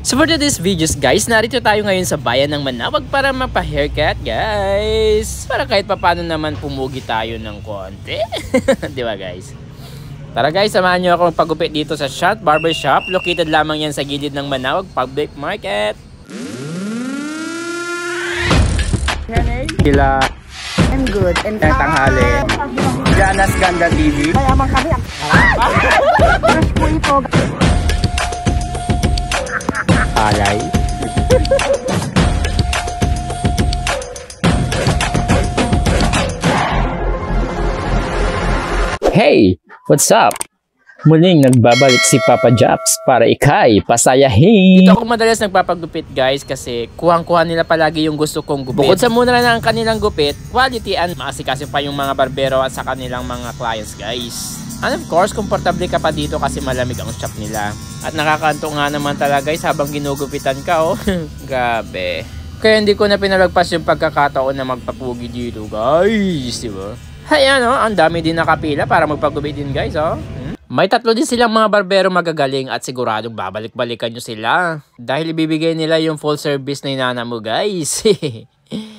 So for today's videos guys, narito tayo ngayon sa bayan ng Manawag para mapa-haircut guys. Para kahit papano naman pumugi tayo ng konti. Di ba guys? Tara guys, samahan nyo ako magpagupit dito sa Shant Barbershop. Located lamang yan sa gilid ng Manawag Public Market. Sila I'm good. And tanghali. Jana's Ganda TV. Kaya man kami. Fresh po ito. Alay. Hey! What's up? Muling nagbabalik si Papa Japs para ikay pasayahin. Dito ako madalas nagpapagupit guys kasi kuhang-kuha nila palagi yung gusto kong gupit. Bukod sa muna na ang kanilang gupit, quality and maasikaso pa yung mga barbero at sa kanilang mga clients guys. And of course, komportable ka pa dito kasi malamig ang shop nila. At nakakaanto nga naman talaga guys habang ginugupitan ka oh. Grabe. Kaya hindi ko na pinalagpas yung pagkakataon na magpapugi dito guys, diba? Ayan oh, ang dami din nakapila para magpagupit din guys oh. May tatlo din silang mga barbero magagaling at siguradong babalik-balikan nyo sila. Dahil ibibigay nila yung full service na inana mo guys.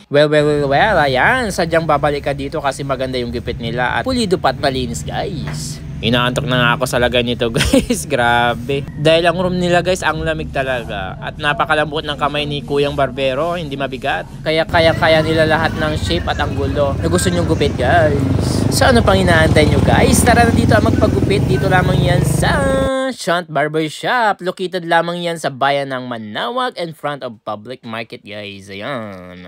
Well, ayan. Sadyang babalik ka dito kasi maganda yung gupit nila at pulido pa at malinis guys. Inaantok na nga ako sa lagay nito guys. Grabe. Dahil ang room nila guys ang lamig talaga. At napakalambot ng kamay ni Kuyang Barbero. Hindi mabigat. Kaya kaya nila lahat ng shape at anggulo na gusto nyong gupit guys. So ano pang inaantay nyo guys? Tara na dito ang magpagupit. Dito lamang yan sa Shant Barbershop. Located lamang yan sa bayan ng Manawag in front of Public Market guys. Ayan.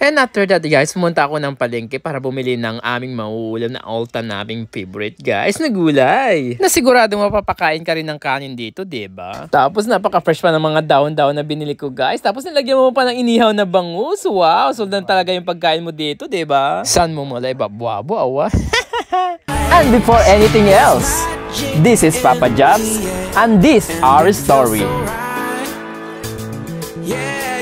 And after that guys, pumunta ako ng palengke para bumili ng aming mauulam na all-time naming favorite guys na gulay. Na sigurado mapapakain ka rin ng kanin dito, diba? Tapos napaka-fresh pa ng mga daon-daon na binili ko guys. Tapos nilagyan mo pa ng inihaw na bangus. Wow, soldan talaga yung pagkain mo dito, diba? Saan mo mulay ba? Buwabo, awa. And before anything else, this is Papa Japs and this our story. Yeah.